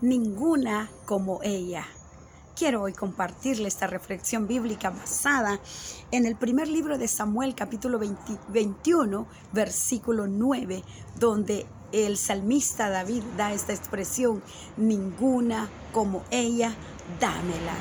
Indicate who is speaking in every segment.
Speaker 1: ninguna como ella. Quiero hoy compartirle esta reflexión bíblica basada en el primer libro de Samuel, capítulo 21, versículo 9, donde el salmista David da esta expresión: ninguna como ella, dámela.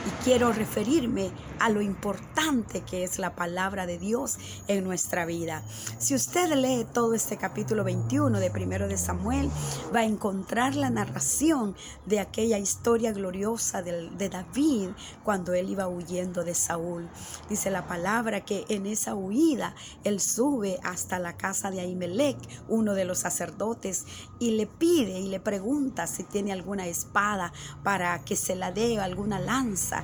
Speaker 1: Y quiero referirme a lo importante que es la palabra de Dios en nuestra vida. Si usted lee todo este capítulo 21 de Primero de Samuel, va a encontrar la narración de aquella historia gloriosa de David cuando él iba huyendo de Saúl. Dice la palabra que en esa huida él sube hasta la casa de Ahimelech, uno de los sacerdotes, y le pide y le pregunta si tiene alguna espada para que se la dé, alguna lanza.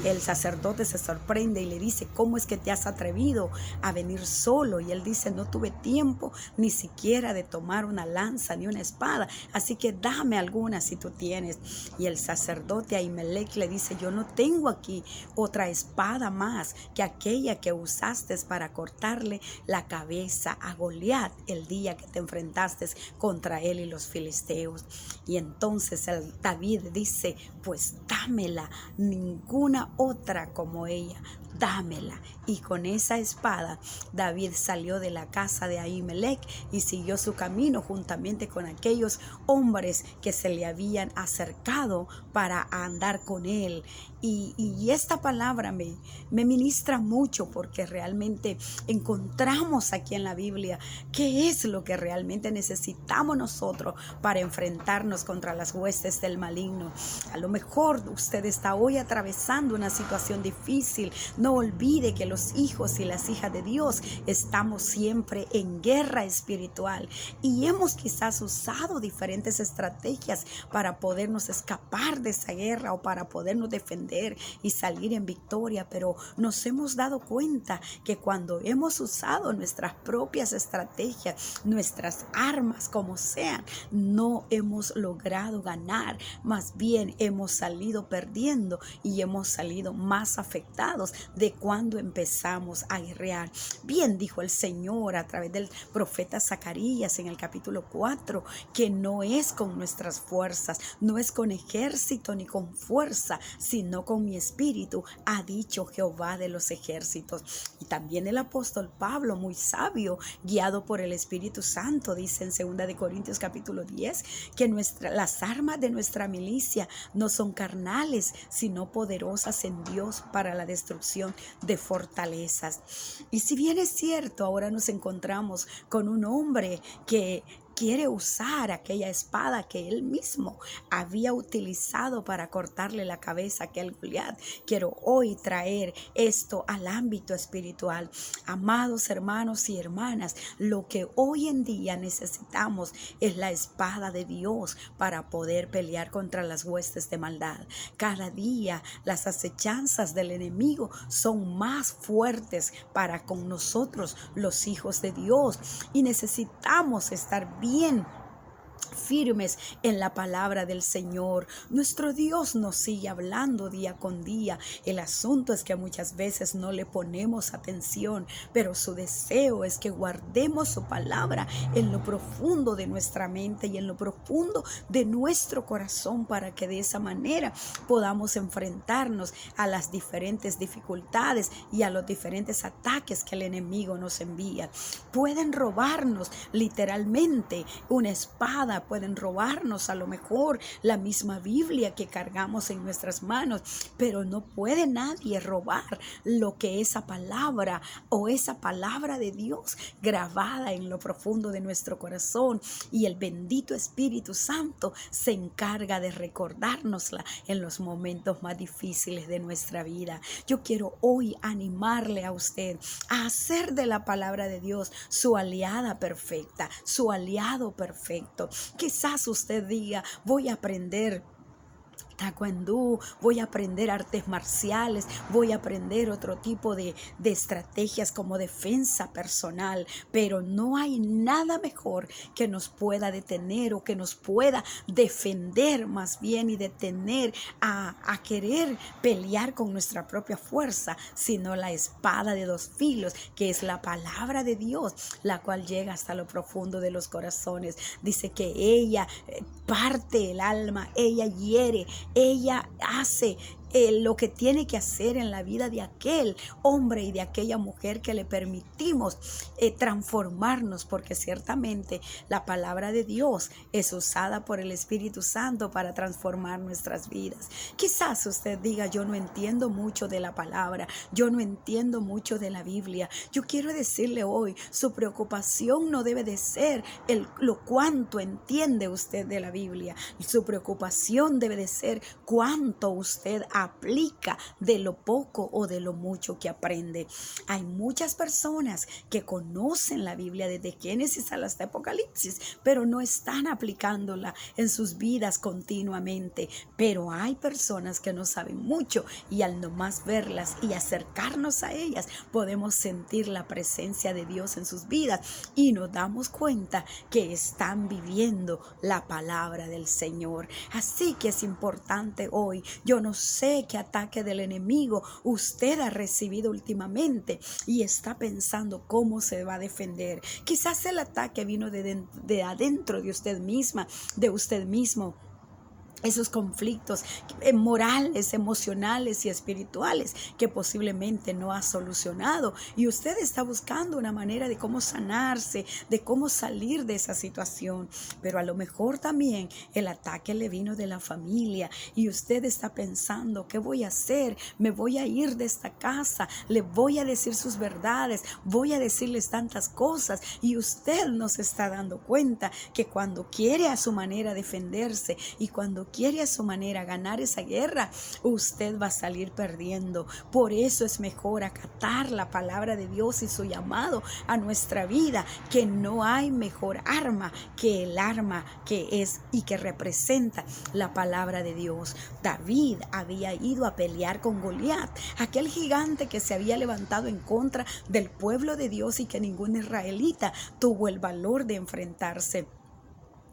Speaker 1: El sacerdote se sorprende y le dice: ¿cómo es que te has atrevido a venir solo? Y él dice: no tuve tiempo ni siquiera de tomar una lanza ni una espada, así que dame alguna si tú tienes. Y el sacerdote Ahimelech le dice: yo no tengo aquí otra espada más que aquella que usaste para cortarle la cabeza a Goliat el día que te enfrentaste contra él y los filisteos. Y entonces David dice: pues dámela, ninguna otra como ella, dámela. Y con esa espada David salió de la casa de Ahimelech y siguió su camino juntamente con aquellos hombres que se le habían acercado para andar con él. Y esta palabra me ministra mucho, porque realmente encontramos aquí en la Biblia qué es lo que realmente necesitamos nosotros para enfrentarnos contra las huestes del maligno. A lo mejor usted está hoy atravesando una situación difícil. No olvide que los hijos y las hijas de Dios estamos siempre en guerra espiritual y hemos quizás usado diferentes estrategias para podernos escapar de esa guerra o para podernos defender y salir en victoria, pero nos hemos dado cuenta que cuando hemos usado nuestras propias estrategias, nuestras armas como sean, no hemos logrado ganar, más bien hemos salido perdiendo y hemos salido más afectados de cuando empezamos a guerrear. Bien dijo el Señor a través del profeta Zacarías en el capítulo 4, que no es con nuestras fuerzas, no es con ejército ni con fuerza, sino con mi espíritu, ha dicho Jehová de los ejércitos. Y también el apóstol Pablo, muy sabio, guiado por el Espíritu Santo, dice en 2 de Corintios capítulo 10, que las armas de nuestra milicia no son carnales, sino poderosas en Dios para la destrucción de fortalezas. Y si bien es cierto, ahora nos encontramos con un hombre que quiere usar aquella espada que él mismo había utilizado para cortarle la cabeza a aquel Goliat. Quiero hoy traer esto al ámbito espiritual. Amados hermanos y hermanas, lo que hoy en día necesitamos es la espada de Dios para poder pelear contra las huestes de maldad. Cada día las acechanzas del enemigo son más fuertes para con nosotros, los hijos de Dios, y necesitamos estar bien firmes en la palabra del Señor. Nuestro Dios nos sigue hablando día con día. El asunto es que muchas veces no le ponemos atención, pero su deseo es que guardemos su palabra en lo profundo de nuestra mente y en lo profundo de nuestro corazón, para que de esa manera podamos enfrentarnos a las diferentes dificultades y a los diferentes ataques que el enemigo nos envía. Pueden robarnos literalmente una espada, pueden robarnos a lo mejor la misma Biblia que cargamos en nuestras manos, pero no puede nadie robar lo que esa palabra o esa palabra de Dios grabada en lo profundo de nuestro corazón, y el bendito Espíritu Santo se encarga de recordárnosla en los momentos más difíciles de nuestra vida. Yo quiero hoy animarle a usted a hacer de la palabra de Dios su aliada perfecta, su aliado perfecto. Quizás usted diga: voy a aprender taekwondo, voy a aprender artes marciales, voy a aprender otro tipo de estrategias como defensa personal, pero no hay nada mejor que nos pueda detener o que nos pueda defender más bien y detener a querer pelear con nuestra propia fuerza, sino la espada de dos filos, que es la palabra de Dios, la cual llega hasta lo profundo de los corazones. Dice que ella parte el alma, ella hiere, ella hace lo que tiene que hacer en la vida de aquel hombre y de aquella mujer que le permitimos transformarnos, porque ciertamente la palabra de Dios es usada por el Espíritu Santo para transformar nuestras vidas. Quizás usted diga: yo no entiendo mucho de la palabra, yo no entiendo mucho de la Biblia. Yo quiero decirle hoy, su preocupación no debe de ser lo cuánto entiende usted de la Biblia. Su preocupación debe de ser cuánto usted aplica de lo poco o de lo mucho que aprende. Hay muchas personas que conocen la Biblia desde Génesis hasta Apocalipsis, pero no están aplicándola en sus vidas continuamente. Pero hay personas que no saben mucho y al nomás verlas y acercarnos a ellas, podemos sentir la presencia de Dios en sus vidas y nos damos cuenta que están viviendo la palabra del Señor. Así que es importante hoy. Yo no sé qué ataque del enemigo usted ha recibido últimamente y está pensando cómo se va a defender. Quizás el ataque vino de adentro de usted misma, de usted mismo. Esos conflictos morales, emocionales y espirituales que posiblemente no ha solucionado, y usted está buscando una manera de cómo sanarse, de cómo salir de esa situación. Pero a lo mejor también el ataque le vino de la familia y usted está pensando: ¿qué voy a hacer? Me voy a ir de esta casa, le voy a decir sus verdades, voy a decirles tantas cosas, y usted no se está dando cuenta que cuando quiere a su manera defenderse y cuando quiere a su manera ganar esa guerra, usted va a salir perdiendo. Por eso es mejor acatar la palabra de Dios y su llamado a nuestra vida, que no hay mejor arma que el arma que es y que representa la palabra de Dios. David había ido a pelear con Goliat, aquel gigante que se había levantado en contra del pueblo de Dios y que ningún israelita tuvo el valor de enfrentarse.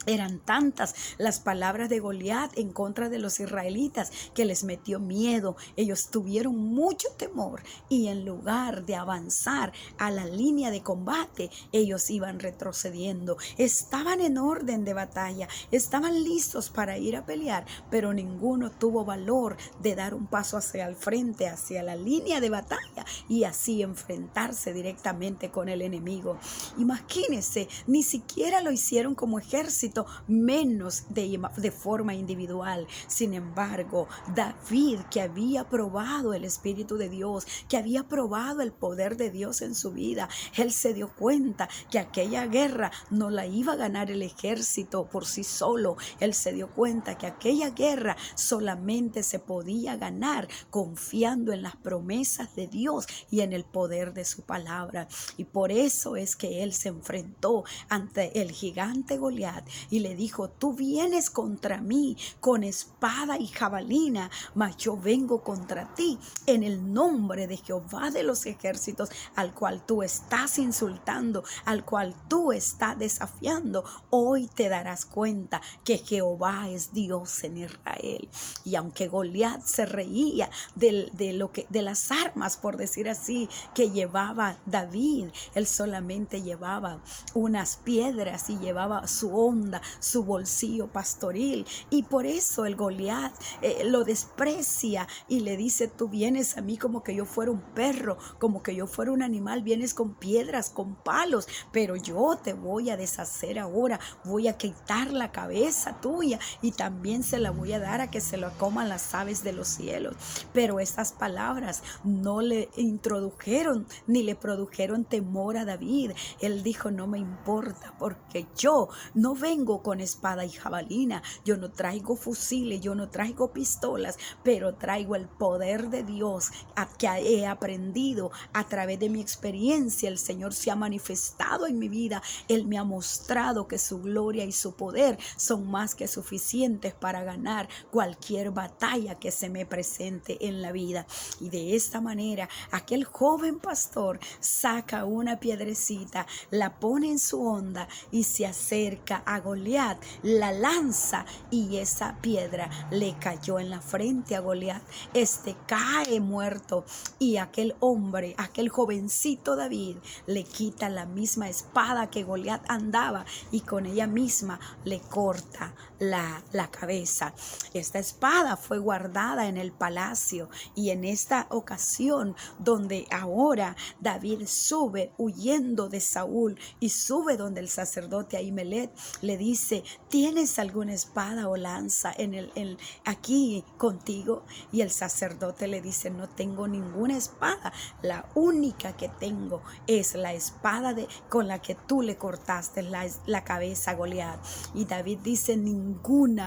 Speaker 1: Eran tantas las palabras de Goliat en contra de los israelitas que les metió miedo. Ellos tuvieron mucho temor y en lugar de avanzar a la línea de combate, ellos iban retrocediendo. Estaban en orden de batalla, estaban listos para ir a pelear, pero ninguno tuvo valor de dar un paso hacia el frente, hacia la línea de batalla y así enfrentarse directamente con el enemigo. Imagínense, ni siquiera lo hicieron como ejército, menos de forma individual. Sin embargo, David, que había probado el Espíritu de Dios, que había probado el poder de Dios en su vida, él se dio cuenta que aquella guerra no la iba a ganar el ejército por sí solo. Él se dio cuenta que aquella guerra solamente se podía ganar confiando en las promesas de Dios y en el poder de su palabra. Y por eso es que él se enfrentó ante el gigante Goliat y le dijo: tú vienes contra mí con espada y jabalina, mas yo vengo contra ti en el nombre de Jehová de los ejércitos, al cual tú estás insultando, al cual tú estás desafiando. Hoy te darás cuenta que Jehová es Dios en Israel. Y aunque Goliat se reía de las armas, por decir así, que llevaba David, él solamente llevaba unas piedras y llevaba su onda, su bolsillo pastoril, y por eso el Goliat lo desprecia y le dice: tú vienes a mí como que yo fuera un perro, como que yo fuera un animal, vienes con piedras, con palos, pero yo te voy a deshacer ahora, voy a quitar la cabeza tuya y también se la voy a dar a que se lo coman las aves de los cielos. Pero estas palabras no le introdujeron ni le produjeron temor a David. Él dijo: no me importa, porque yo no vengo vengo con espada y jabalina, yo no traigo fusiles, yo no traigo pistolas, pero traigo el poder de Dios que he aprendido a través de mi experiencia. El Señor se ha manifestado en mi vida, Él me ha mostrado que su gloria y su poder son más que suficientes para ganar cualquier batalla que se me presente en la vida. Y de esta manera, aquel joven pastor saca una piedrecita, la pone en su honda y se acerca a Goliat, la lanza y esa piedra le cayó en la frente a Goliat. Este cae muerto y aquel hombre, aquel jovencito David, le quita la misma espada que Goliat andaba y con ella misma le corta la cabeza. Esta espada fue guardada en el palacio y en esta ocasión donde ahora David sube huyendo de Saúl y sube donde el sacerdote Ahimelech le dice: ¿tienes alguna espada o lanza aquí contigo? Y el sacerdote le dice: no tengo ninguna espada, la única que tengo es la espada con la que tú le cortaste la cabeza a Goliat. Y David dice: ninguna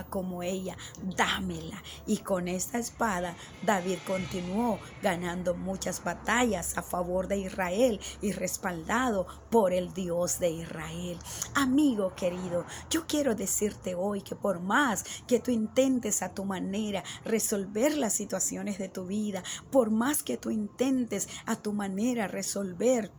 Speaker 1: como ella, dámela. Y con esta espada David continuó ganando muchas batallas a favor de Israel y respaldado por el Dios de Israel. Amigo querido, yo quiero decirte hoy que por más que tú intentes a tu manera resolver las situaciones de tu vida, por más que tú intentes a tu manera resolver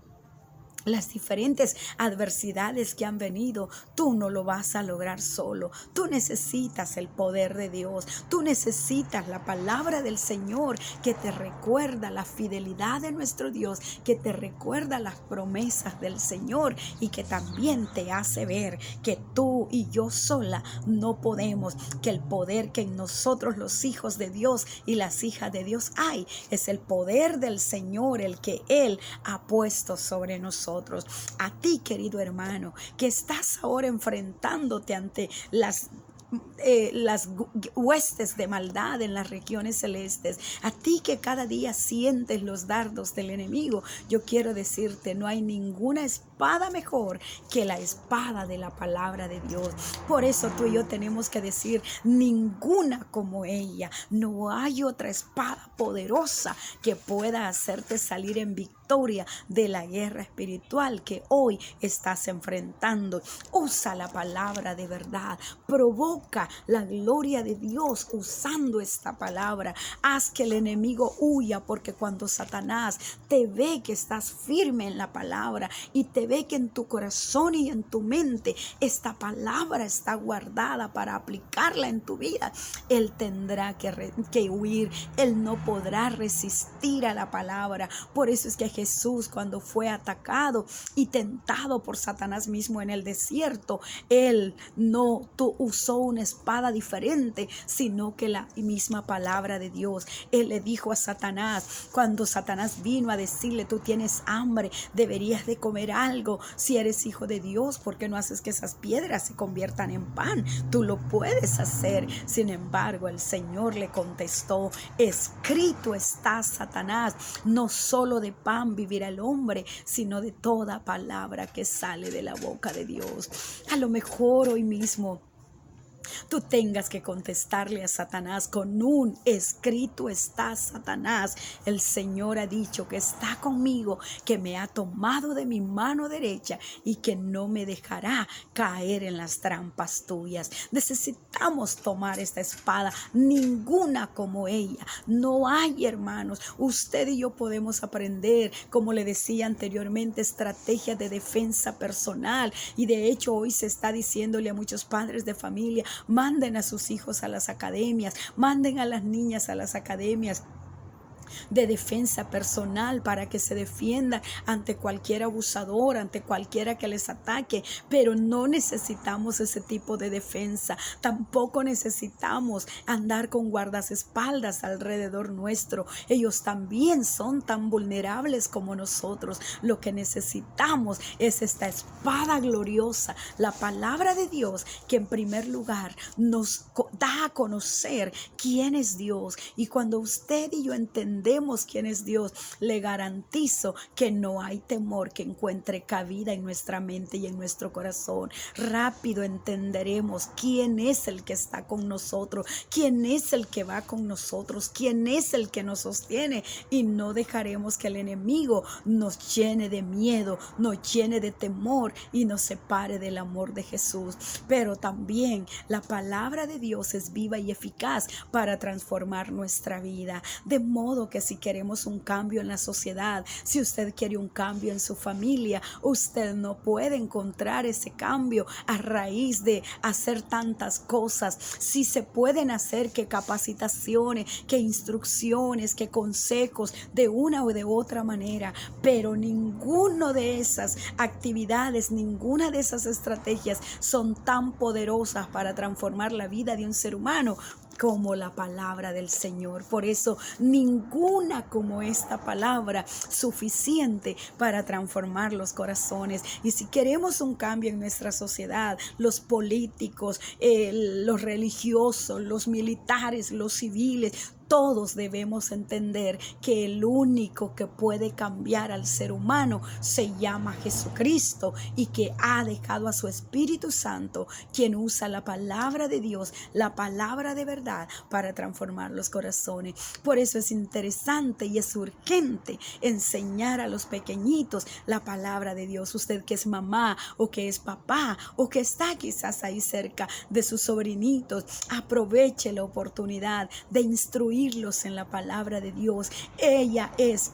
Speaker 1: las diferentes adversidades que han venido, tú no lo vas a lograr solo. Tú necesitas el poder de Dios. Tú necesitas la palabra del Señor que te recuerda la fidelidad de nuestro Dios, que te recuerda las promesas del Señor y que también te hace ver que tú y yo sola no podemos, que el poder que en nosotros los hijos de Dios y las hijas de Dios hay, es el poder del Señor, el que Él ha puesto sobre nosotros. A ti, querido hermano, que estás ahora enfrentándote ante las huestes de maldad en las regiones celestes, a ti que cada día sientes los dardos del enemigo, yo quiero decirte: no hay ninguna espada mejor que la espada de la palabra de Dios. Por eso tú y yo tenemos que decir: ninguna como ella. No hay otra espada poderosa que pueda hacerte salir en victoria de la guerra espiritual que hoy estás enfrentando. Usa la palabra de verdad, provoca la gloria de Dios usando esta palabra. Haz que el enemigo huya, porque cuando Satanás te ve que estás firme en la palabra y te ve que en tu corazón y en tu mente esta palabra está guardada para aplicarla en tu vida, él tendrá que huir. Él no podrá resistir a la palabra. Por eso es que Jesús, cuando fue atacado y tentado por Satanás mismo en el desierto, él no usó una espada diferente, sino que la misma palabra de Dios. Él le dijo a Satanás, cuando Satanás vino a decirle: tú tienes hambre, deberías de comer algo, si eres hijo de Dios, ¿por qué no haces que esas piedras se conviertan en pan? Tú lo puedes hacer. Sin embargo, el Señor le contestó: escrito está, Satanás, no solo de pan vivirá el hombre, sino de toda palabra que sale de la boca de Dios. A lo mejor hoy mismo tú tengas que contestarle a Satanás con un: escrito está, Satanás, el Señor ha dicho que está conmigo, que me ha tomado de mi mano derecha y que no me dejará caer en las trampas tuyas. Necesitamos tomar esta espada, ninguna como ella. No hay, hermanos. Usted y yo podemos aprender, como le decía anteriormente, estrategias de defensa personal, y de hecho hoy se está diciéndole a muchos padres de familia: manden a sus hijos a las academias, manden a las niñas a las academias de defensa personal para que se defiendan ante cualquier abusador, ante cualquiera que les ataque. Pero no necesitamos ese tipo de defensa. Tampoco necesitamos andar con guardaespaldas alrededor nuestro. Ellos también son tan vulnerables como nosotros. Lo que necesitamos es esta espada gloriosa, la palabra de Dios, que en primer lugar nos da a conocer quién es Dios. Y cuando usted y yo entendemos entendemos quién es Dios, le garantizo que no hay temor que encuentre cabida en nuestra mente y en nuestro corazón. Rápido entenderemos quién es el que está con nosotros, quién es el que va con nosotros, quién es el que nos sostiene, y no dejaremos que el enemigo nos llene de miedo, nos llene de temor y nos separe del amor de Jesús. Pero también la palabra de Dios es viva y eficaz para transformar nuestra vida. De modo que si queremos un cambio en la sociedad, si usted quiere un cambio en su familia, usted no puede encontrar ese cambio a raíz de hacer tantas cosas. Sí se pueden hacer que capacitaciones, que instrucciones, que consejos de una o de otra manera, pero ninguna de esas actividades, ninguna de esas estrategias son tan poderosas para transformar la vida de un ser humano como la palabra del Señor. Por eso ninguna como esta palabra suficiente para transformar los corazones. Y si queremos un cambio en nuestra sociedad, los políticos, los religiosos, los militares, los civiles, todos debemos entender que el único que puede cambiar al ser humano se llama Jesucristo, y que ha dejado a su Espíritu Santo, quien usa la palabra de Dios, la palabra de verdad, para transformar los corazones. Por eso es interesante y es urgente enseñar a los pequeñitos la palabra de Dios. Usted que es mamá o que es papá o que está quizás ahí cerca de sus sobrinitos, aproveche la oportunidad de instruirlos en la palabra de Dios. Ella es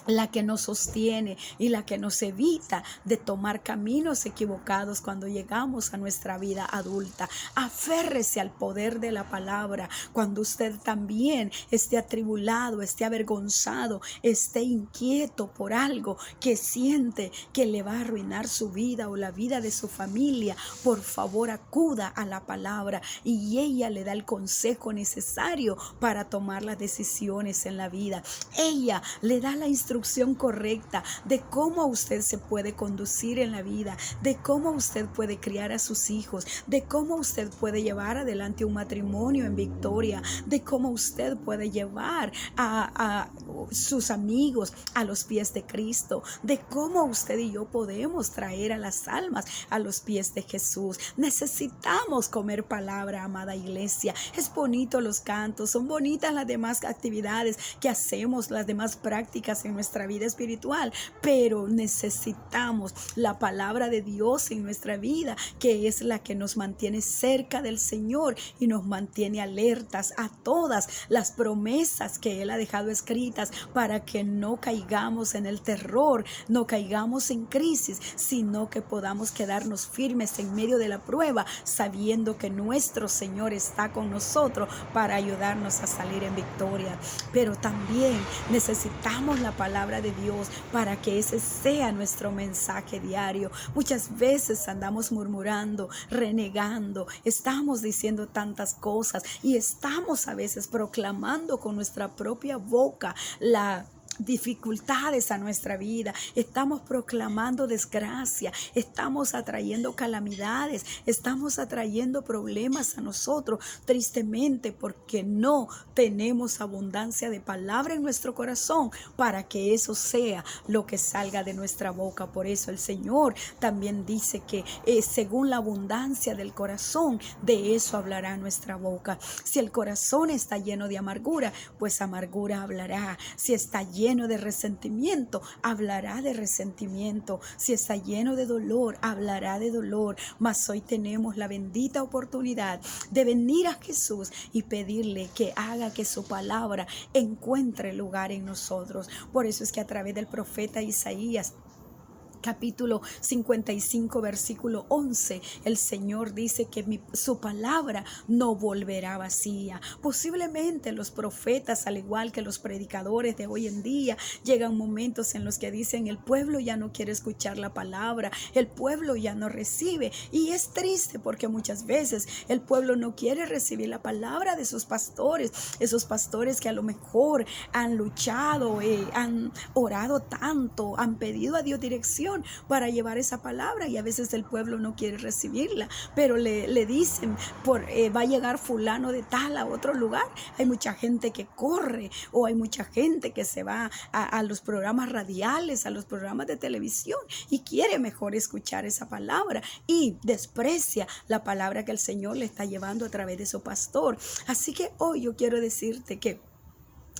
Speaker 1: la que nos sostiene y la que nos evita de tomar caminos equivocados cuando llegamos a nuestra vida adulta. Aférrese al poder de la palabra cuando usted también esté atribulado, esté avergonzado, esté inquieto por algo que siente que le va a arruinar su vida o la vida de su familia. Por favor, acuda a la palabra y ella le da el consejo necesario para tomar las decisiones en la vida. Ella le da la instrucción correcta de cómo usted se puede conducir en la vida, de cómo usted puede criar a sus hijos, de cómo usted puede llevar adelante un matrimonio en victoria, de cómo usted puede llevar a sus amigos a los pies de Cristo, de cómo usted y yo podemos traer a las almas a los pies de Jesús. Necesitamos comer palabra, amada iglesia. Es bonito los cantos, son bonitas las demás actividades que hacemos, las demás prácticas en nuestra vida espiritual, pero necesitamos la palabra de Dios en nuestra vida, que es la que nos mantiene cerca del Señor y nos mantiene alertas a todas las promesas que Él ha dejado escritas, para que no caigamos en el terror, no caigamos en crisis, sino que podamos quedarnos firmes en medio de la prueba, sabiendo que nuestro Señor está con nosotros para ayudarnos a salir en victoria. Pero también necesitamos la palabra de Dios para que ese sea nuestro mensaje diario. Muchas veces andamos murmurando, renegando, estamos diciendo tantas cosas y estamos a veces proclamando con nuestra propia boca la dificultades a nuestra vida, estamos proclamando desgracia, estamos atrayendo calamidades, estamos atrayendo problemas a nosotros, tristemente, porque no tenemos abundancia de palabra en nuestro corazón para que eso sea lo que salga de nuestra boca. Por eso el Señor también dice que según la abundancia del corazón, de eso hablará nuestra boca. Si el corazón está lleno de amargura, pues amargura hablará. Si está lleno de resentimiento, hablará de resentimiento. Si está lleno de dolor, hablará de dolor. Mas hoy tenemos la bendita oportunidad de venir a Jesús y pedirle que haga que su palabra encuentre lugar en nosotros. Por eso es que a través del profeta Isaías, capítulo 55, versículo 11, el Señor dice que su palabra no volverá vacía. Posiblemente los profetas, al igual que los predicadores de hoy en día, llegan momentos en los que dicen: el pueblo ya no quiere escuchar la palabra, el pueblo ya no recibe. Y es triste porque muchas veces el pueblo no quiere recibir la palabra de sus pastores, esos pastores que a lo mejor han luchado, han orado tanto, han pedido a Dios dirección, televisión para llevar esa palabra, y a veces el pueblo no quiere recibirla, pero le dicen, va a llegar fulano de tal a otro lugar. Hay mucha gente que corre, o hay mucha gente que se va a los programas radiales, a los programas de televisión, y quiere mejor escuchar esa palabra y desprecia la palabra que el Señor le está llevando a través de su pastor. Así que hoy yo quiero decirte que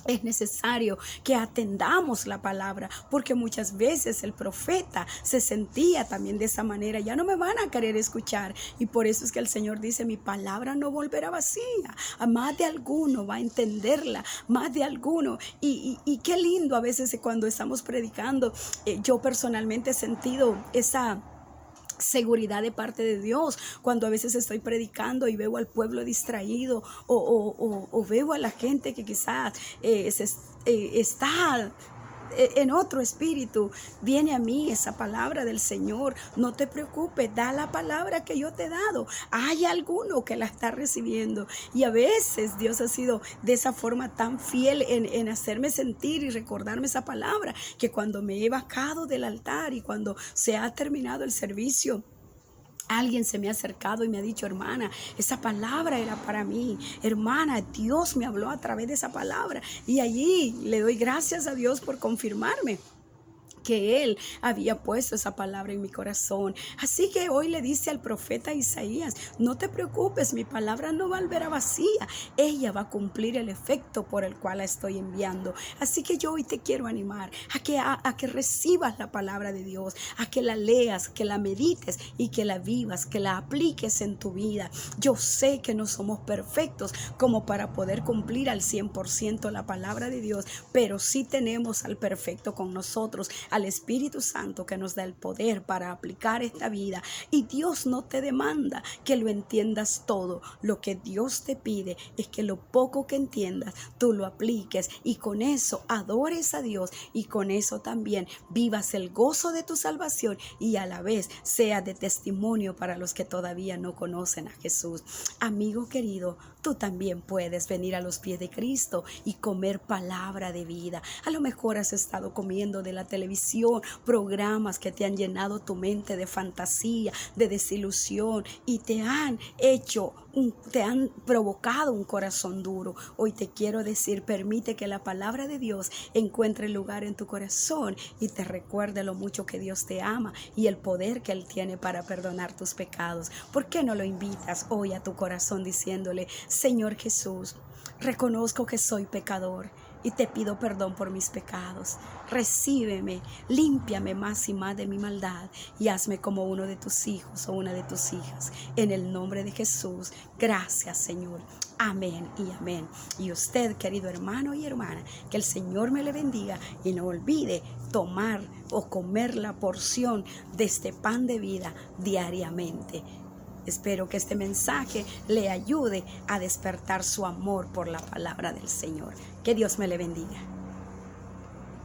Speaker 1: es necesario que atendamos la palabra, porque muchas veces el profeta se sentía también de esa manera. Ya no me van a querer escuchar, y por eso es que el Señor dice: mi palabra no volverá vacía. A más de alguno va a entenderla, más de alguno. Y qué lindo a veces cuando estamos predicando. Yo personalmente he sentido esa seguridad de parte de Dios cuando a veces estoy predicando y veo al pueblo distraído, o veo a la gente que quizás está en otro espíritu. Viene a mí esa palabra del Señor: no te preocupes, da la palabra que yo te he dado. Hay alguno que la está recibiendo, y a veces Dios ha sido de esa forma tan fiel en hacerme sentir y recordarme esa palabra, que cuando me he bajado del altar y cuando se ha terminado el servicio, alguien se me ha acercado y me ha dicho: hermana, esa palabra era para mí. Hermana, Dios me habló a través de esa palabra. Y allí le doy gracias a Dios por confirmarme que Él había puesto esa palabra en mi corazón. Así que hoy le dice al profeta Isaías: no te preocupes, mi palabra no volverá vacía. Ella va a cumplir el efecto por el cual la estoy enviando. Así que yo hoy te quiero animar a que recibas la palabra de Dios, a que la leas, que la medites y que la vivas, que la apliques en tu vida. Yo sé que no somos perfectos como para poder cumplir al 100% la palabra de Dios, pero sí tenemos al perfecto con nosotros, al Espíritu Santo, que nos da el poder para aplicar esta vida. Y Dios no te demanda que lo entiendas todo. Lo que Dios te pide es que lo poco que entiendas tú lo apliques, y con eso adores a Dios, y con eso también vivas el gozo de tu salvación, y a la vez sea de testimonio para los que todavía no conocen a Jesús. Amigo querido, tú también puedes venir a los pies de Cristo y comer palabra de vida. A lo mejor has estado comiendo de la televisión programas que te han llenado tu mente de fantasía, de desilusión, y te han provocado un corazón duro. Hoy te quiero decir: permite que la palabra de Dios encuentre lugar en tu corazón y te recuerde lo mucho que Dios te ama y el poder que Él tiene para perdonar tus pecados. ¿Por qué no lo invitas hoy a tu corazón diciéndole: Señor Jesús, reconozco que soy pecador y te pido perdón por mis pecados. Recíbeme, límpiame más y más de mi maldad, y hazme como uno de tus hijos o una de tus hijas. En el nombre de Jesús, gracias, Señor. Amén y amén. Y usted, querido hermano y hermana, que el Señor me le bendiga, y no olvide tomar o comer la porción de este pan de vida diariamente. Espero que este mensaje le ayude a despertar su amor por la palabra del Señor. Que Dios me le bendiga.